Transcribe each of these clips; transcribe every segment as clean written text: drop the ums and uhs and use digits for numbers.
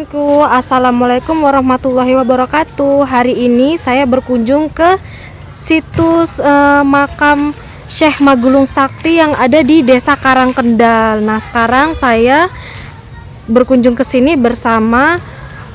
teman-temanku, Assalamualaikum warahmatullahi wabarakatuh. Hari ini saya berkunjung ke situs makam Syekh Magulung Sakti yang ada di Desa Karangkendal. Nah, sekarang saya berkunjung ke sini bersama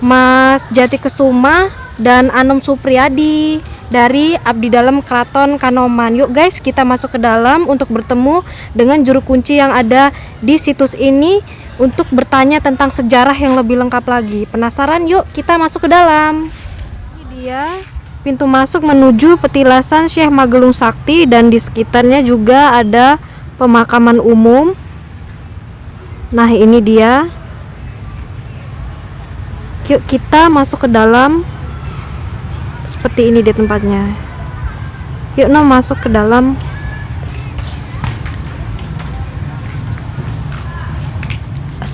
Mas Jati Kesuma dan Anom Supriyadi dari Abdi Dalam Keraton Kanoman. Yuk guys, kita masuk ke dalam untuk bertemu dengan juru kunci yang ada di situs ini untuk bertanya tentang sejarah yang lebih lengkap lagi. Penasaran? Yuk kita masuk ke dalam. Ini dia pintu masuk menuju petilasan Syekh Magulung Sakti, dan di sekitarnya juga ada pemakaman umum. Nah, ini dia. Yuk kita masuk ke dalam. Seperti ini dia tempatnya. Yuk masuk ke dalam.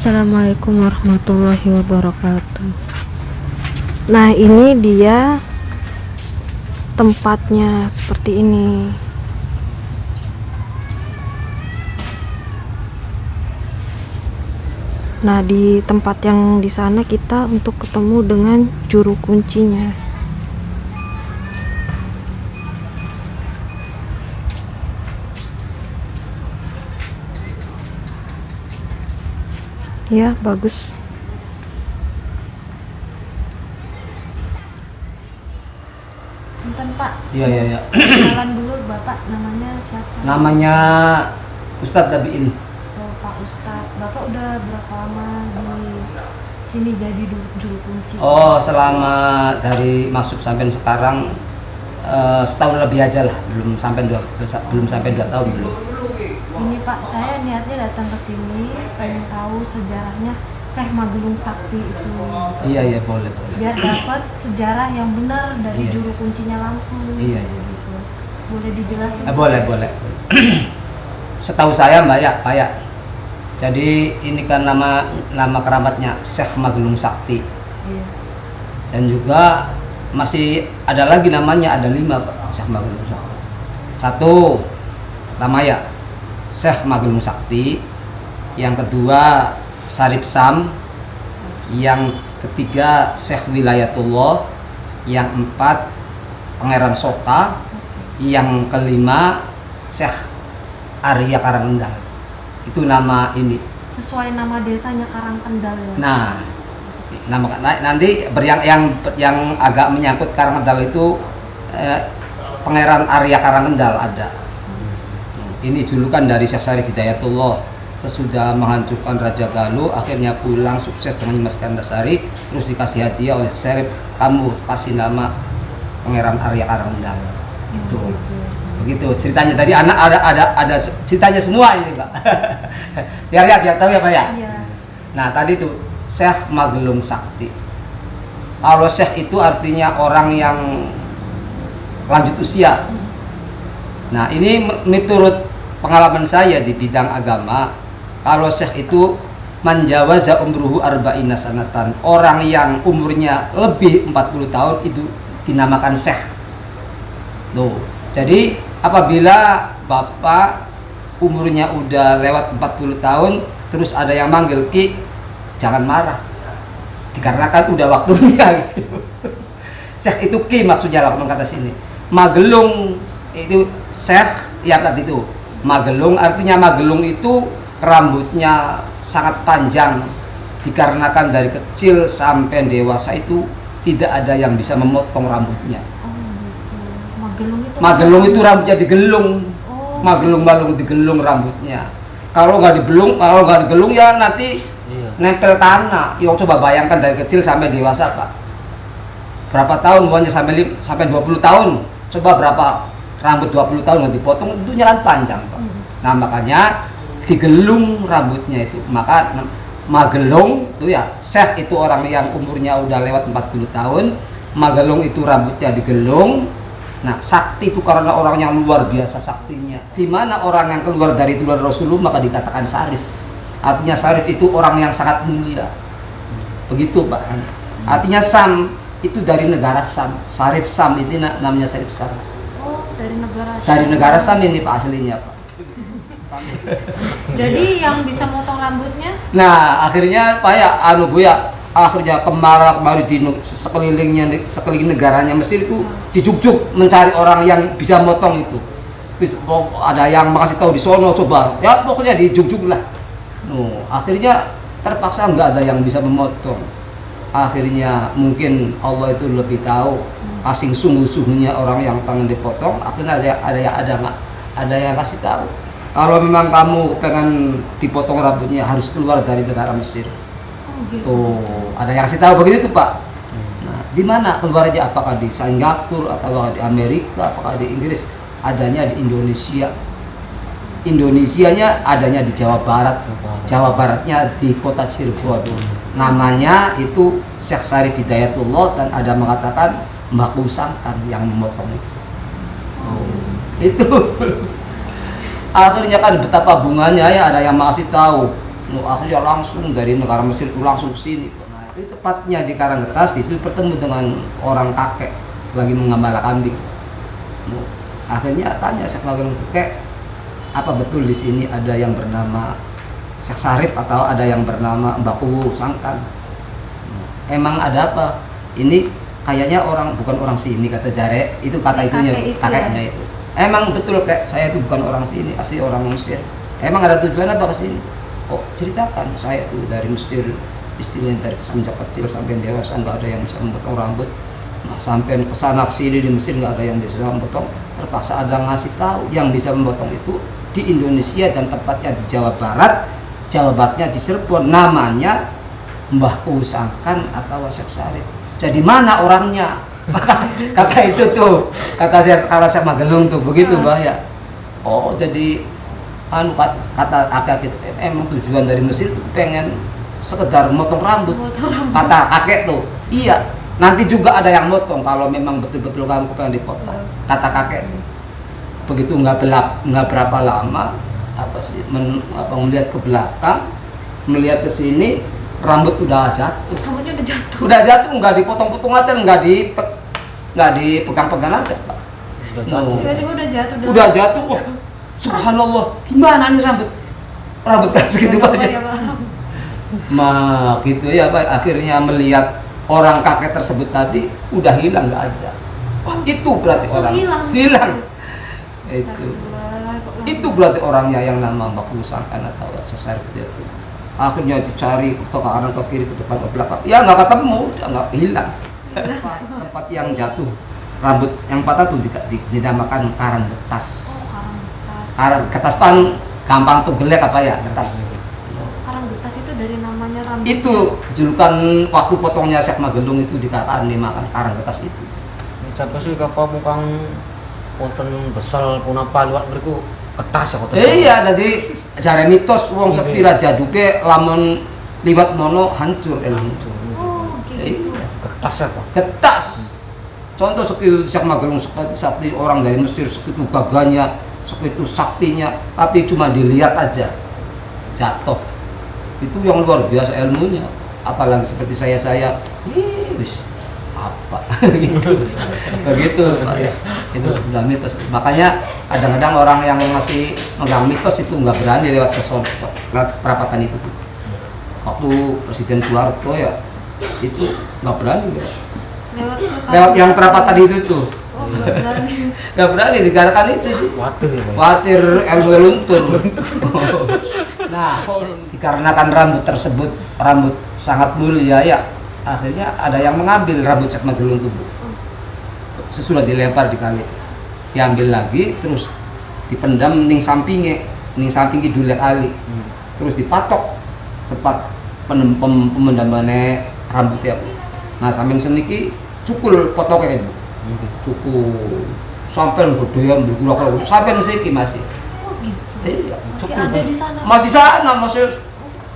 Assalamualaikum warahmatullahi wabarakatuh. Nah, ini dia tempatnya seperti ini. Nah, di tempat yang di sana kita untuk ketemu dengan juru kuncinya. Ya, bagus. Bentar, Pak. Iya. Kenalan dulu, Bapak namanya siapa? Namanya Ustadz Dabiin. Oh, Pak Ustadz. Bapak udah berapa lama di sini jadi juru kunci? Oh, selama dari masuk sampai sekarang setahun lebih aja lah, belum sampai 2 tahun belum. Ini Pak, saya niatnya datang ke sini pengen tahu sejarahnya Syekh Magulung Sakti itu. Iya, boleh. Biar dapat sejarah yang benar dari Iya. juru kuncinya langsung. Iya. Gitu. Boleh dijelasin? Boleh. Setahu saya Mbak ya. Jadi ini kan nama keramatnya Syekh Magulung Sakti. Iya. Dan juga masih ada lagi namanya, ada 5 Pak, Syekh Magulung Sakti. 1 Tamaya, Syekh Magulung Sakti. Yang kedua Sarip Sam. Yang ketiga Syekh Wilayatullah. Yang 4 Pangeran Soka. Yang kelima Syekh Arya Karangkendal. Itu nama ini. Sesuai nama desanya Karangkendal ya. Nah, nanti yang agak menyangkut Karangkendal itu Pangeran Arya Karangkendal ada. Ini julukan dari Syekh Syarif Hidayatullah. Sesudah menghancurkan Raja Galuh, akhirnya pulang sukses dengan Mas Kandasari, terus dikasih hadiah oleh Syekh Syarif, kamu kasih nama Pangeran Arya Karangkendal. Itu. Begitu ceritanya. Tadi anak ada ceritanya semua ini, Pak. biar tahu ya, Pak ya. Iya. Nah, tadi tuh Syekh Magulung Sakti. Kalau Syekh itu artinya orang yang lanjut usia. Nah, ini menurut pengalaman saya di bidang agama, kalau Syekh itu manjawaza umruhu arba'ina sanatan. Orang yang umurnya lebih 40 tahun itu dinamakan Syekh. Tuh. Jadi apabila Bapak umurnya udah lewat 40 tahun terus ada yang manggil Ki, jangan marah. Dikarenakan udah waktunya gitu. Syekh itu Ki maksudnya lah kata sini. Magelung itu Syekh ya tadi itu. Magelung artinya Magelung itu rambutnya sangat panjang, dikarenakan dari kecil sampai dewasa itu tidak ada yang bisa memotong rambutnya. Magelung itu rambutnya digelung. Magelung digelung rambutnya. Kalau nggak digelung ya nanti nempel tanah. Ya coba bayangkan dari kecil sampai dewasa, Pak. Berapa tahun pokoknya sampai 20 tahun. Coba berapa rambut 20 tahun nggak dipotong, itu nyalan panjang, Pak. Nah, makanya digelung rambutnya itu. Maka Magelung itu ya, Syekh itu orang yang umurnya udah lewat 40 tahun. Magelung itu rambutnya digelung. Nah, sakti itu karena orang yang luar biasa saktinya. Di mana orang yang keluar dari tulang Rasulullah maka dikatakan Syarif. Artinya Syarif itu orang yang sangat mulia. Begitu, Pak. Artinya Sam itu dari negara Sam. Syarif Sam itu namanya Syarif Sam. Oh, dari negara Sam ini, Pak, aslinya, Pak. Jadi yang bisa motong rambutnya? Nah, akhirnya Pak ya, Bu ya, akhirnya kemari di sekeliling negaranya Mesir itu dijuk-juk mencari orang yang bisa motong itu. Ada yang makasih tahu di sono coba, ya pokoknya dijuk-juk lah. Akhirnya terpaksa nggak ada yang bisa memotong. Akhirnya mungkin Allah itu lebih tahu asing sungguh-sungguhnya orang yang pengen dipotong. Akhirnya ada yang kasih tahu, kalau memang kamu pengen dipotong rambutnya harus keluar dari negara Mesir. Ada yang kasih tahu begitu tuh Pak. Nah, di mana keluar aja? Apakah di Singapura atau di Amerika, apakah di Inggris? Adanya di Indonesia. Indonesianya adanya di Jawa Barat. Jawa Baratnya di kota Cirebon. Namanya itu Syekh Syarif Hidayatullah, dan ada mengatakan Mbah Kusangkan yang memotong itu. Itu akhirnya kan betapa bunganya ya, ada yang masih tahu. Akhirnya langsung dari negara Mesir itu langsung sini. Nah, itu tepatnya di Karanggetas, di situ bertemu dengan orang kakek lagi mengembala kambing. Akhirnya tanya Syekh Magelung, kakek, apa betul di sini ada yang bernama Syekh Syarif atau ada yang bernama Mbah Kusangkan? Emang ada apa? Ini kayaknya bukan orang sini, kata Jare, itu kata itunya, kakeknya itu. Emang betul kayak saya itu bukan orang sini, asli orang Mesir. Emang ada tujuan apa ke sini? Oh, ceritakan, saya itu dari Mesir, istilahnya dari semenjak kecil sampai dewasa nggak ada yang bisa memotong rambut. Nah, sampai kesana sini di Mesir nggak ada yang bisa memotong. Terpaksa ada ngasih tahu yang bisa memotong itu di Indonesia dan tempatnya di Jawa Barat. Jawa Baratnya di Cirebon, namanya Mbah Kusangkan atau Syekh Syarif. Jadi mana orangnya? Kata itu tuh, kata saya Magelung tuh begitu Mbak ya. Oh, jadi kata kakek itu emang tujuan dari Mesir tuh pengen sekedar motong rambut. Kata kakek tuh, iya, nanti juga ada yang motong kalau memang betul-betul kamu pengen dipotong. Kata kakek begitu nggak berapa lama melihat ke belakang, melihat ke sini, rambut udah jatuh. Rambutnya udah jatuh. Udah jatuh, nggak dipotong-potong aja, nggak dipegang-pegang aja Pak. Tiba-tiba udah jatuh. Udah jatuh. Oh, subhanallah, gimana nih rambut kan segitu banyak. Gitu ya Pak. Akhirnya melihat orang kakek tersebut tadi udah hilang, nggak ada. Wah, itu berarti orang hilang. Itu berarti orangnya yang nama Mbah Kusangkan atau Syekh Syarif itu. Akhirnya dicari ke kanan ke kiri ke depan ke belakang, ya nggak ketemu, udah nggak hilang. Tempat yang jatuh rambut yang patah tuh dinamakan Karanggetas. Karanggetas kan gampang tuh gelek apa ya, getas. Karanggetas itu dari namanya rambut. Itu julukan waktu potongnya Syekh Magelung itu dikatakan dimakan Karanggetas itu. Siapa sih kapal mukang wonten besal punapa liwat mriku ketas ya kota. Iya, jadi jare mitos wong sepira jaduke lamun liwat mono hancur ilmu. Oh, gitu. Ketas ya Pak. Getas. Contoh sekitu Syekh Magelung sakti orang dari Mesir, sekitu gagahnya, sekitu saktinya, tapi cuma dilihat aja jatuh. Itu yang luar biasa ilmunya. Apalagi seperti saya, wis apa gitu. Begitu Pak ya. Itu udah mitos. Makanya kadang-kadang orang yang masih megang mitos itu nggak berani lewat perapatan itu. Waktu Presiden Soeharto ya itu nggak berani ya. Lewat yang perapatan itu tuh. Oh, nggak berani dikatakan itu sih. Khawatir ilmu luntur. Nah, dikarenakan rambut tersebut rambut sangat mulia ya, akhirnya ada yang mengambil rambut Syekh Magelung itu. Sesudah dilempar di kali, diambil lagi terus dipendam ning sampingi dulek ali, terus dipatok tempat pemendamannya rambut ya. Nah, sambil seniki cukul potoknya itu, cukul sampai berdoyan bergula-gula sampai seniki masih. Oh gitu. Iya, Masih ada di sana. Masih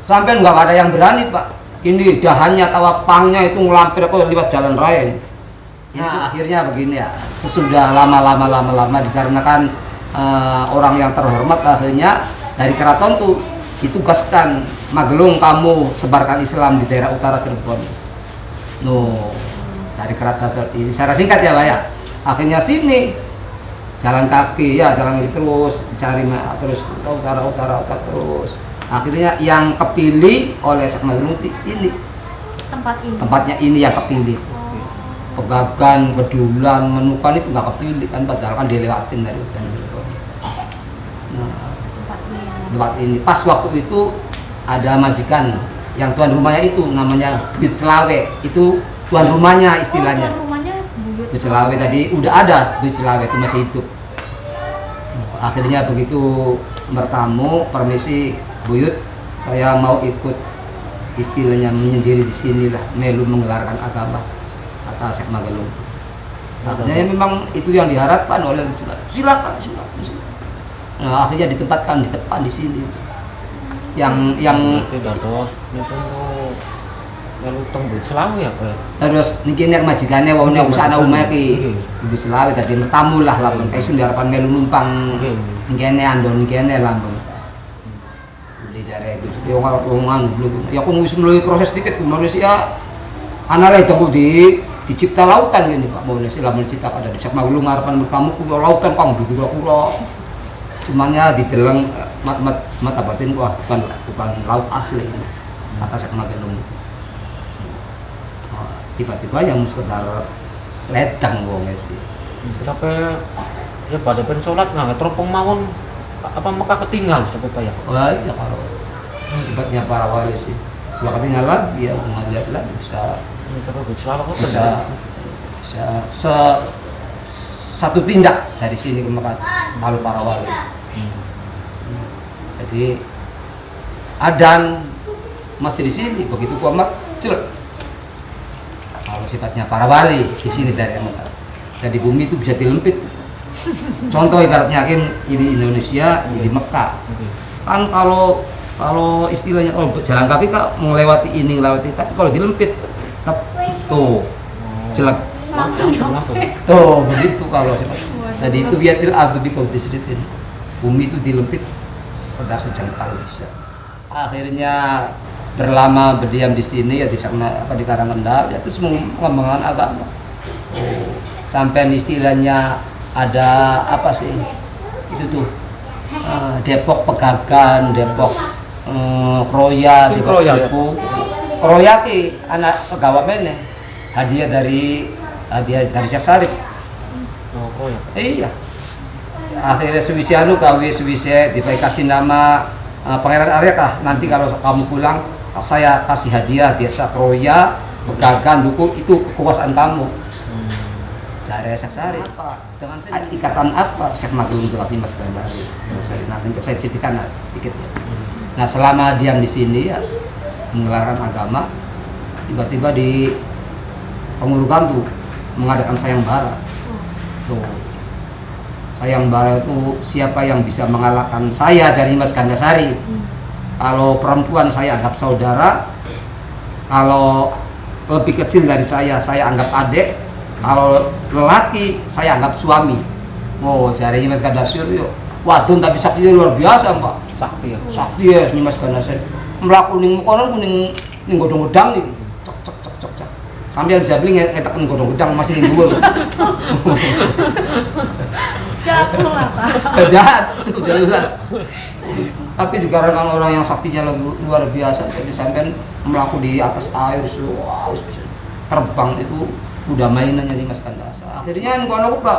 sampai nggak ada yang berani Pak. Ini dahannya atau pangnya itu ngelampir ke lewat jalan raya. Nah, akhirnya begini ya. Sesudah lama dikarenakan orang yang terhormat, akhirnya dari keraton tuh ditugaskan, Magelung kamu sebarkan Islam di daerah utara Cirebon. Dari keraton secara singkat ya Pak ya. Akhirnya sini jalan kaki ya, jalan terus dicari terus utara terus. Akhirnya yang kepilih oleh Syekh Magelung ini Tempatnya ini yang kepilih. Pegagan, Bedulan, Menukan itu nggak kepilih kan, padahal kan dilewatin dari hujan Cirebon. Nah, tempat ini pas waktu itu ada majikan yang tuan rumahnya itu namanya Buyut Selawe, itu tuan rumahnya istilahnya. Buyut Selawe tadi udah ada, Buyut Selawe itu masih hidup. Akhirnya begitu bertamu, permisi Buyut, saya mau ikut istilahnya menyendiri di sinilah, melu menggelarkan agama, kata Syekh Magelung. Akhirnya memang itu yang diharapkan oleh silakan. Nah, akhirnya ditempatkan di depan di sini. Yang terus itu melu teng Buyut Selawe ya, Pak. terus niki nek majikane wong nek usana umah iki Buyut Selawe tadi bertamu lah lampun kae sun diharapkan melu numpang ngene andon ngene lampun. Jadi jare itu wong ya aku wis mulai proses dikit manusia anale temu dicipta lautan gini Pak. Manusia lamun cipta pada desa Magelung harapan bertamu ku lautan Kang dikira-kira. Cuman ya dideleng mata batin wah bukan laut asli kata Syekh Magelung. Tiba-tiba yang sekedar ledang wong sih. Sampai ya pada pen sholat nggak teropong mawon apa Mekah ketinggal sampai Pak ya. Wah iya kalau sifatnya para wali sih. Ya ketinggalan dia melihat lagi bisa Sampai Buyut Selawe bisa satu tindak dari sini ke Mekah kalau para wali. Jadi adan masih di sini begitu kuamat jelek. Kalau sifatnya para wali di sini dari Mekah. Jadi bumi itu bisa dilempit. Contoh ibaratnya kan ini Indonesia, ini Mekah. Kan kalau istilahnya kalau jalan kaki kan melewati ini melewati, tapi kalau dilempit tuh jelek. Tuh begitu kalau jadi itu biatil ardu bi qadisritin. Bumi itu dilempit sekedar sejengkal bisa. Akhirnya berlama berdiam di sini ya di sana di Karangkendal ya terus mengembangkan agama. Sampai istilahnya ada apa sih itu tuh Depok Pegagan, Depok Kroya, Depok Kroya ki anak pegawai mana hadiah dari Syekh Sarip. Oh, Kroya. Iya. Akhirnya Sewisi kawi Sewisi dikasih nama Pangeran Arya kah nanti kalau kamu pulang saya kasih hadiah desa Kroya, Pegagan, Duku itu kekuasaan kamu. Dari Syekh Sarip dengan ikatan apa Syekh Magelung itu Mas Gandari. Nanti saya ceritakan sedikit ya. Nah selama diam di sini ya menggelarkan agama, tiba-tiba di Pengurukan tuh mengadakan sayembara. Tuh sayembara itu siapa yang bisa mengalahkan saya dari Mas Gandasari. Kalau perempuan saya anggap saudara, kalau lebih kecil dari saya anggap adik. Kalau lelaki saya anggap suami. Oh, jarinya Mas Gandasir yuk. Waduh, tapi saktinya luar biasa, Pak. Sakti ya. Sakti ya, ini Mas Gandasir. Melaku ning kono ning godhong-godhang nih. Cok. Sambil jabling ngetekan godhong-godhang masih ning dhuwur. Jatuh lah Pak. Jatuh jelas. Tapi dikarenakan orang yang saktinya luar biasa, jadi sampai melaku di atas air, wah, terbang itu udah mainannya si Mas Gandasa. Akhirnya ini kono Pak,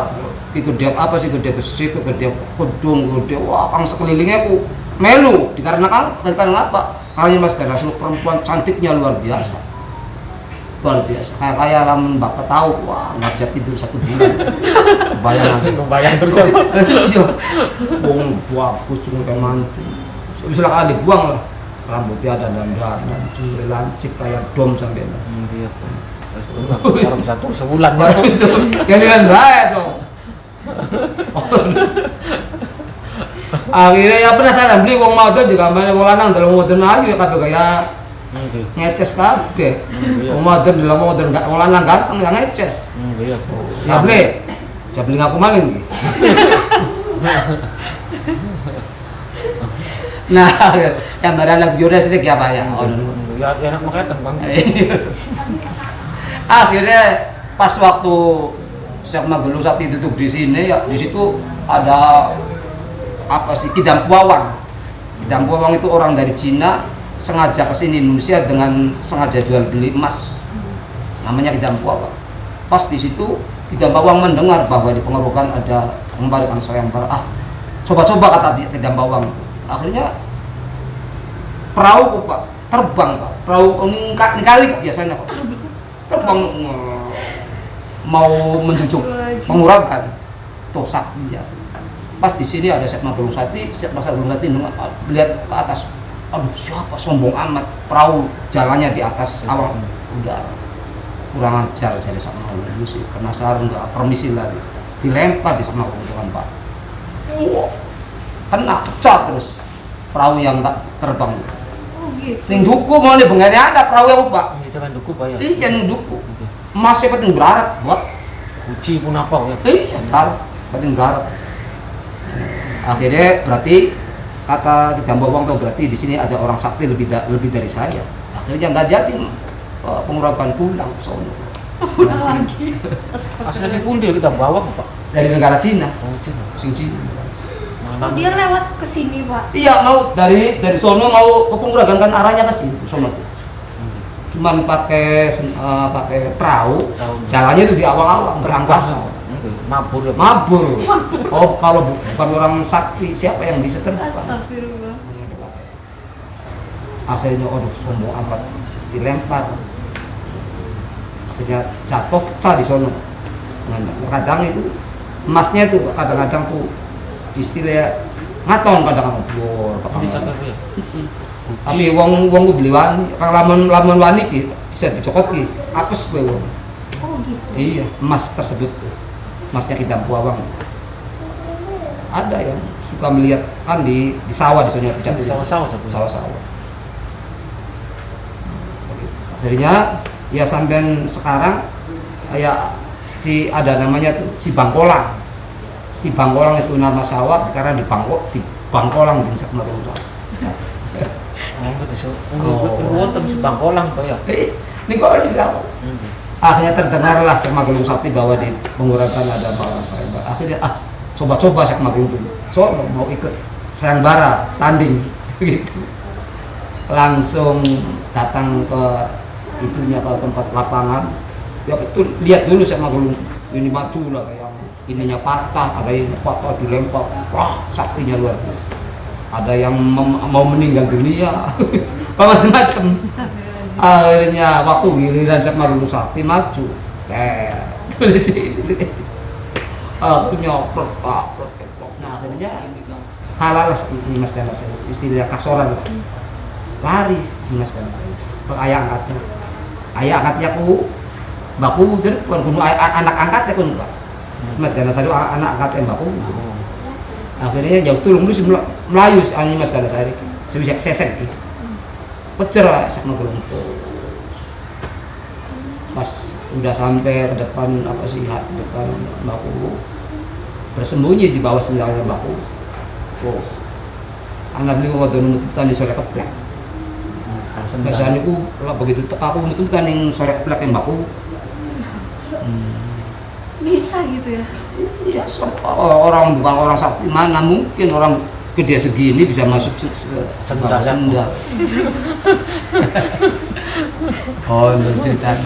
gede apa sih gede besi, gede kedung, gede wah kang sekelilingnya aku melu dikarenakan apa? Karena Mas Gandasa perempuan cantiknya luar biasa. Kayak lamun Bapak tahu, wah nggak bisa tidur 1 bulan. Bayang terus ya. Iya. Wong bagus cuma kayak mantu. Bisa lah dibuang lah. Rambutnya ada dandan, curi lancip kayak dom sampai. Iya. Orang satu sebulan ya. Kalian baik dong. Akhirnya ya penasaran beli wong mau juga mana wong lanang dalam modern aja kabeh kaya ngeces kabeh. Wong modern dalam modern enggak wong lanang ganteng yang ngeces. Iya. Ya beli. Jabling aku maling iki. Nah, yang barang biore sedek ya Pak ya. Oh, ya enak makanya Bang. Akhirnya pas waktu Syekh Magelung Sakti duduk di sini ya di situ ada apa sih Kidam Puawang. Kidam Puawang itu orang dari Cina sengaja kesini Indonesia dengan sengaja jual beli emas, namanya Kidam Bawang. Pas di situ Kidam Bawang mendengar bahwa di Pengerokan ada pengembalikan sayembara. Coba-coba kata Kidam Bawang. Akhirnya perahu Pak terbang Pak, perahu kali biasanya Pak terbang mau menuju Pengerokan tuh sakti ya. Pas di sini ada Syekh Magelung Sakti, melihat ke atas, aduh siapa sombong amat, perahu jalannya di atas awang udara, kurang ajar jadi Syekh Magelung dulu sih, penasaran nggak permisi lagi, dilempar di Syekh Magelung kan Pak, kena pecah terus perahu yang tak terbang. Ning duku mau nih bengene ada perahu yang Pak. Ini jangan duku Pak ya. Iya ning duku. Masih penting berat buat. Uji pun apa ya? Iya berat, penting berat. Akhirnya berarti kata Kidam Bawang tuh berarti di sini ada orang sakti lebih dari saya. Akhirnya nggak jadi Pengerokan pulang sono. Pulang lagi. Asli si pundi Kidam Bawang Pak. Dari negara Cina. Oh Cina. Sing Cina. Oh, dia lewat ke sini, Pak. Iya mau dari sono mau ke Pengerokan kan arahnya ke sini sono. Cuman pakai perahu, jalannya itu di awang-awang berangkasa. Mabur ya. Mabur. Oh kalau bukan orang sakti siapa yang bisa terbang? Astagfirullah. Akhirnya sombong amat dilempar. Akhirnya jatuh pecah di sono. Kadang itu emasnya itu kadang-kadang tuh istilah ngaton kadang-kadang blur. Tapi wong beli wani, kalau lamun wani ki bisa dicokot ki, apes kowe wong. Oh gitu. Iya, emas tersebut tuh. Emasnya Kidam Bawang. Ada yang suka melihat kan di sawah di sana di sawah. Akhirnya ya sampai sekarang ya si ada namanya tuh si Bangkolang. Si Bangkolang itu nama sawah karena di Bangkolang di Syekh Magelung. Wonten si Bangkolang Pak ya. Ini kok ada di sawah. Akhirnya terdengarlah Syekh Magelung Sakti bahwa di Pengerokan ada bawang sayembara. Akhirnya coba-coba Syekh Magelung itu sono mau ikut sayembara tanding gitu. Langsung datang ke itunya ke tempat lapangan. Ya betul lihat dulu Syekh Magelung ini maju lah kayak ininya patah, ada yang patah dilempar. Wah, saktinya luar biasa. Ada yang mau meninggal dunia. Macam-macam. Akhirnya waktu giliran Syekh Magelung Sakti maju, tulis ini, nyoprot, nah akhirnya kalah nih Mas Ganas, istilah kasoran, lari Mas Ganas, ke ayah angkatnya baku jadi bukan anak angkatnya pun Pak, Mas Ganas itu anak angkatnya baku, akhirnya jauh tulung dulu melayu Mas Ganas hari, sebisa sesek. Kejar Syekh Magelung pas udah sampai ke depan depan baku bersembunyi di bawah sendalnya baku. Anak beli waktu menutupan di sore keplek. Biasanya aku begitu aku menutupan yang sore keplek yang baku. Bisa gitu ya? Iya, orang bukan orang sakti mana mungkin orang gede segini bisa masuk sendal. Oh, cerita.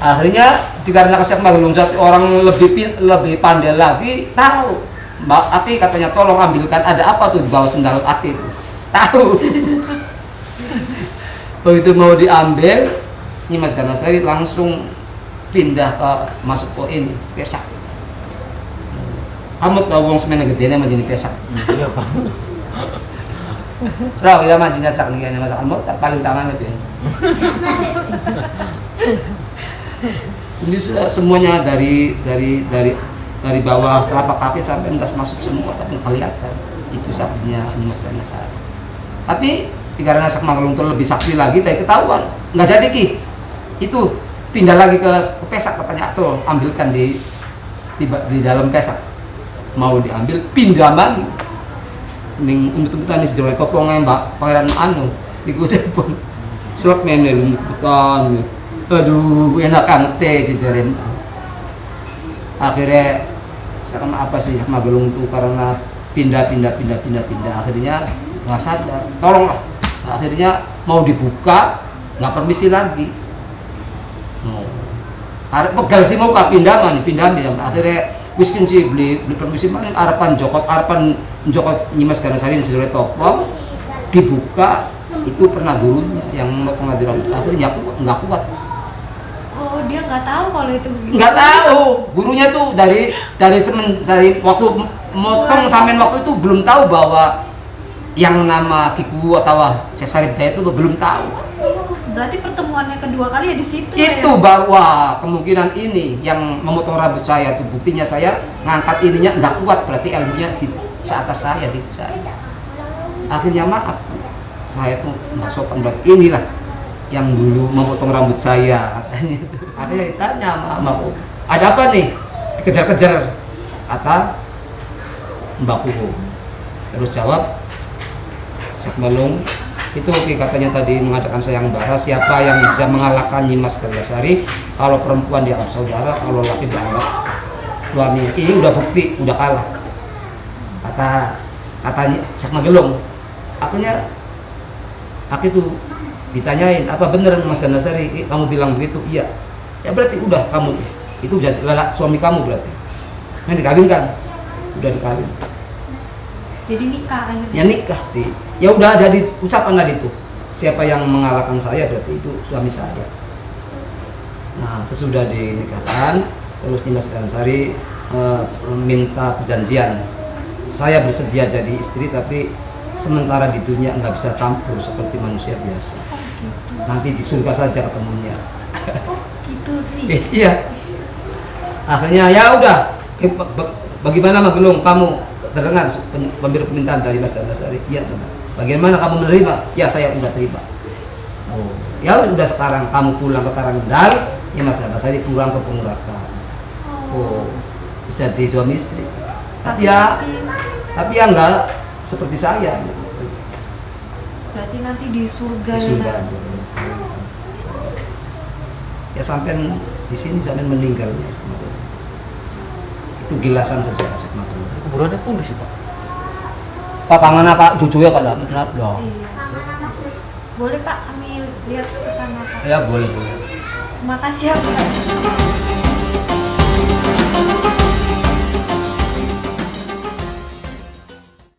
Akhirnya dikarenakan Syekh Magelung Sakti orang lebih pandai lagi tahu. Mbak Ati katanya tolong ambilkan ada apa tuh di bawah sendal Ati itu. Tahu. Begitu mau diambil, ini Mas Ganasari langsung pindah ke masuk ke ini pesak. Kamu tahu wong semene gedene menjadi pesak. Iya Pak. Serau ya manjing cacak nih kayaknya masak kamu tak paling tangan itu ya. Ini semuanya dari bawah telapak kaki sampai endas masuk semua tapi kelihatan itu saksinya ini Mas Ganasari. Tapi karena Syekh Magelung itu lebih sakti lagi dari ketahuan nggak jadi ki itu pindah lagi ke pesak katanya Acol ambilkan di dalam pesak mau diambil pindah lagi ning umut-umutan di sejauh kopongnya Mbak Pangeran Anu iku cepon slot menel umut-umutan aduh enak banget teh jajarin akhirnya sama apa sih Syekh Magelung itu karena pindah akhirnya nggak sadar tolonglah Akhirnya mau dibuka, nggak permisi lagi. Arep pegal sih mau pindah mana pindah dia. Akhirnya wis kunci beli permisi mana harapan jokot Nyimas Ganasari di Jero Topong dibuka itu pernah gurunya yang motong rambut. Akhirnya aku nggak kuat. Oh, dia nggak tahu kalau itu begitu. Nggak tahu, gurunya tuh dari waktu motong sampai waktu itu belum tahu bahwa yang nama Kiku atau Syekh Sarip Hidayat itu belum tahu. Berarti pertemuannya kedua kali ya di situ. Itu ya? bahwa kemungkinan ini yang memotong rambut saya itu buktinya saya ngangkat ininya nggak kuat, berarti ilmunya di atas saya, di saya. Akhirnya maaf, saya tuh nggak sopan, berarti inilah yang dulu memotong rambut saya katanya. Akhirnya ditanya sama aku, ada apa nih? Dikejar-kejar kata Mbak Kuku. Terus jawab, Syekh Malung itu katanya tadi mengadakan sayang bara, siapa yang bisa mengalahkan Nyimas Ganasari, kalau perempuan dianggap saudara, kalau laki dianggap suaminya. Ini udah bukti, udah kalah. Katanya Syekh Magelung. Akhirnya aku itu ditanyain, apa bener Mas Ganasari kamu bilang begitu? Iya. Ya berarti udah kamu itu jadi suami kamu berarti. Yang dikawinkan, udah dikawin. Jadi nikah akhirnya. Ya nikah, ya udah jadi ucapan tadi itu. Siapa yang mengalahkan saya berarti itu suami saya. Nah sesudah dinikahkan, terus Nyimas Ganasari minta perjanjian. Saya bersedia jadi istri, tapi sementara di dunia nggak bisa campur seperti manusia biasa. Oh, gitu. Nanti di surga saja ketemunya. Oh, gitu nih. Iya. Akhirnya ya udah. Bagaimana Magelung, kamu terdengar permintaan dari Mas Ganasari? Iya benar. Bagaimana kamu menerima? Ya saya udah terima. Oh, ya udah sekarang kamu pulang ke Karanggendal, ya Mas Ganasari pulang ke Pengurakan. Oh, bisa di suami istri. Tapi ya enggak seperti saya. Berarti nanti di surga. Di surga. Ya, Ya sampai di sini sampai meninggal. Itu gilasan sejarah Syekh Magelung. Kuburannya pun di sini, Pak. Pak kangen apa cucunya kan benar dong. iya. Boleh Pak kami lihat ke sana Pak. Ya boleh. Makasih ya Pak.